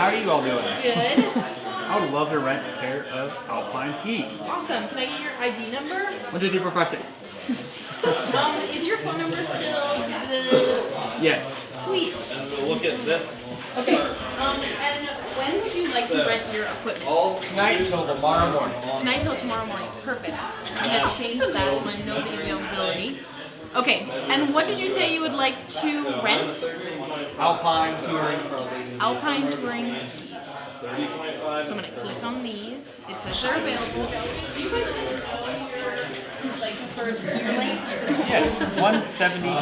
how are you all doing? Good. I would love to rent a pair of Alpine skis. Awesome. Can I get your ID number? 1, 2, 3, 4, 5, 6. Is your phone number still the... Yes. Sweet. Look at this. Okay. And when would you like to rent your equipment? Tonight until tomorrow morning. Tonight till tomorrow morning. Perfect. I'm gonna change that so I know the availability. Okay. And what did you say you would like to rent? Alpine touring skis. Alpine touring skis. So I'm gonna click on these. It says they're available. You guys like the first year length? Yes, 176.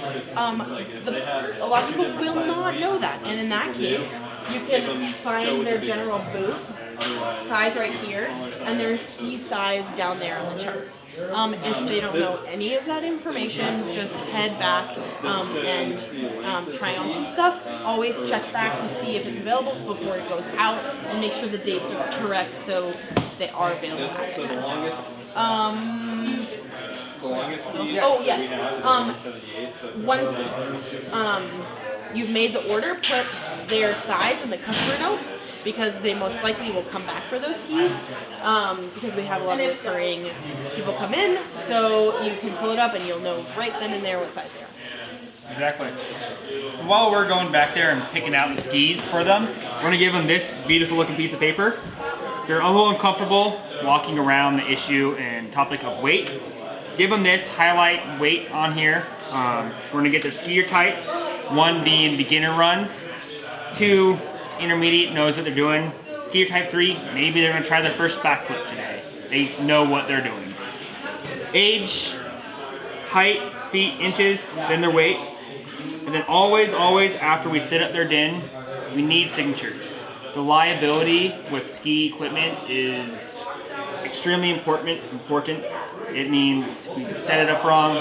Perfect. A lot of people will not know that, and in that case, you can find their general boot size right here, and their ski size down there on the charts. If they don't know any of that information, just head back and try on some stuff. Always check back to see if it's available before it goes out, and make sure the dates are correct so they are available at the time. Oh yes. Once you've made the order, put their size in the customer notes because they most likely will come back for those skis because we have a lot of recurring people come in, so you can pull it up and you'll know right then and there what size they are. Exactly. While we're going back there and picking out the skis for them, we're going to give them this beautiful looking piece of paper. If you're a little uncomfortable walking around the issue and topic of weight, give them this, highlight weight on here. We're going to get their skier type, 1 being beginner runs, 2 intermediate, knows what they're doing, skier type 3, maybe they're going to try their first backflip today. They know what they're doing. Age, height, feet, inches, then their weight. And then always after we set up their den, we need signatures. The liability with ski equipment is extremely important. It means if you set it up wrong,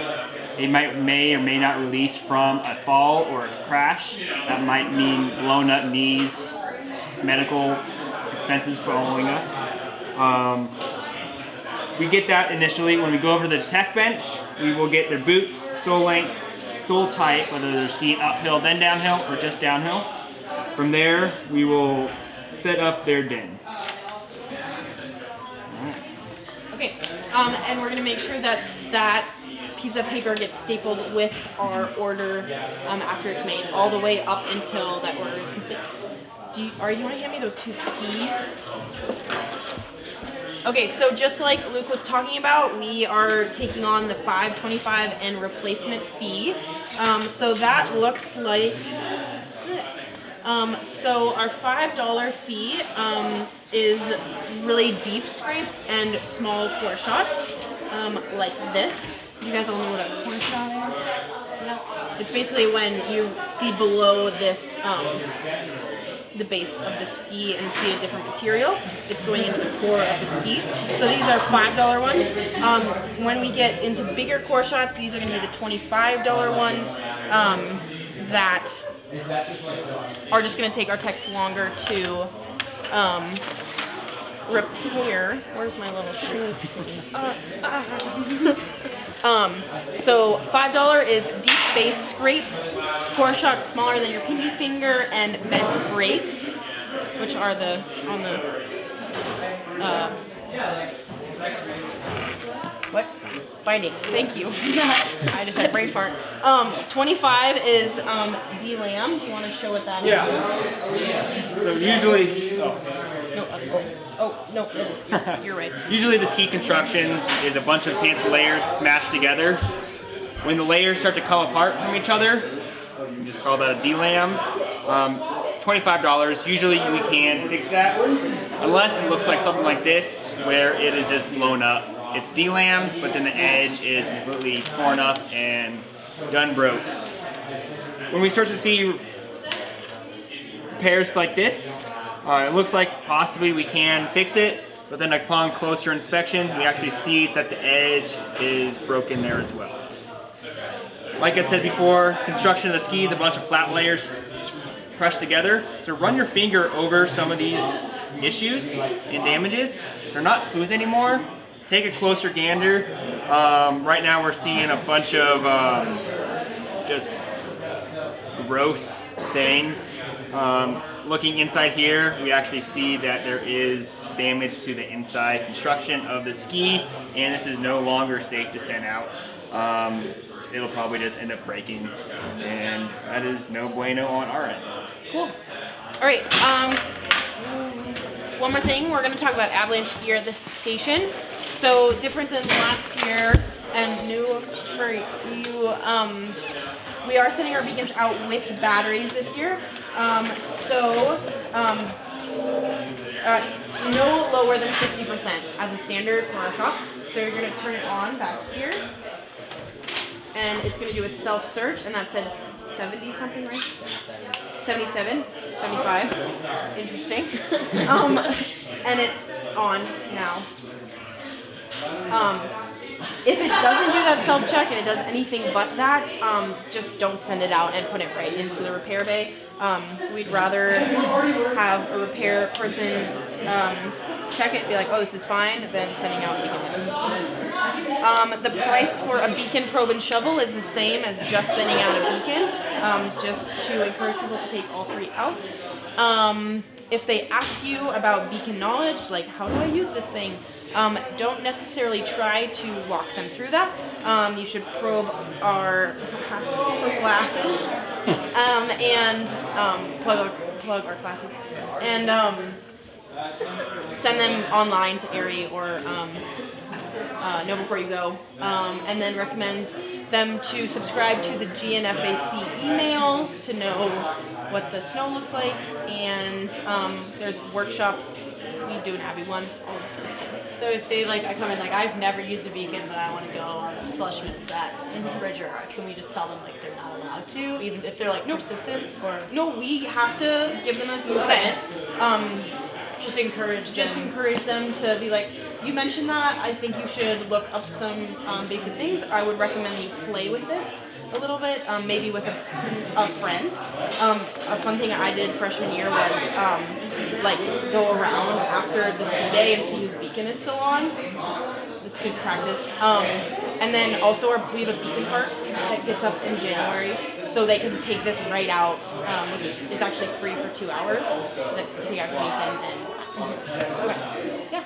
it may or may not release from a fall or a crash. That might mean blown up knees, medical expenses following us. We get that initially. When we go over to the tech bench, we will get their boots, sole length, sole type, whether they're skiing uphill then downhill or just downhill. From there, we will set up their den. Okay, and we're gonna make sure that that piece of paper gets stapled with our order after it's made, all the way up until that order is complete. Do you want to hand me those 2 skis? Okay, so just like Luke was talking about, we are taking on the $5.25 and replacement fee. So that looks like this. So our $5 fee is really deep scrapes and small core shots, like this. You guys all know what a core shot is? Yeah. It's basically when you see below this, the base of the ski and see a different material. It's going into the core of the ski. So these are $5 ones. When we get into bigger core shots, these are going to be the $25 ones that are just going to take our techs longer to repair. Where's my little sheet? So $5 is deep base scrapes, core shots smaller than your pinky finger, and bent breaks, which are on the what? Binding. Thank you. I just had brain fart. 25 is D-lam. Do you want to show what that is? Yeah. So usually, No, it is. You're right. usually the ski construction is a bunch of fancy layers smashed together. When the layers start to come apart from each other, we just call that a D-lam. $25. Usually we can fix that, unless it looks like something like this, where it is just blown up. It's D-lammed, but then the edge is completely torn up and done broke. When we start to see repairs like this, it looks like possibly we can fix it, but then upon closer inspection, we actually see that the edge is broken there as well. Like I said before, construction of the ski is a bunch of flat layers pressed together. So run your finger over some of these issues and damages. If they're not smooth anymore, take a closer gander. Right now we're seeing a bunch of just gross things. Looking inside here, we actually see that there is damage to the inside construction of the ski, and this is no longer safe to send out. It'll probably just end up breaking, and that is no bueno on our end. Cool. All right. One more thing. We're going to talk about avalanche gear at this station. So different than last year and new for you, we are sending our beacons out with batteries this year. No lower than 60% as a standard for our shop. So you're going to turn it on back here. And it's going to do a self-search, and that said 70 something, right? 77, 75. Interesting. And it's on now. If it doesn't do that self-check and it does anything but that, just don't send it out and put it right into the repair bay. We'd rather have a repair person check it and be like, oh, this is fine, than sending out beacon. The price for a beacon, probe, and shovel is the same as just sending out a beacon, just to encourage people to take all three out. If they ask you about beacon knowledge, like how do I use this thing, don't necessarily try to walk them through that. You should probe our glasses and plug our classes and send them online to ARI or Know Before You Go, and then recommend them to subscribe to the GNFAC emails to know what the snow looks like, and there's workshops. We do an Abbey one all of Thursdays. So if they I come in I've never used a beacon, but I want to go on Slushman's at Bridger, can we just tell them they're not allowed to, even if they're persistent? Or no, we have to give them a okay. permit. Just encourage them to be like, you mentioned that, I think you should look up some basic things. I would recommend you play with this a little bit, maybe with a friend. A fun thing I did freshman year was go around after the ski day and see whose beacon is still on. It's good practice. And then also we have a beacon park that gets up in January, so they can take this right out, which is actually free for 2 hours, to take out the beacon and practice. So, okay. Yeah.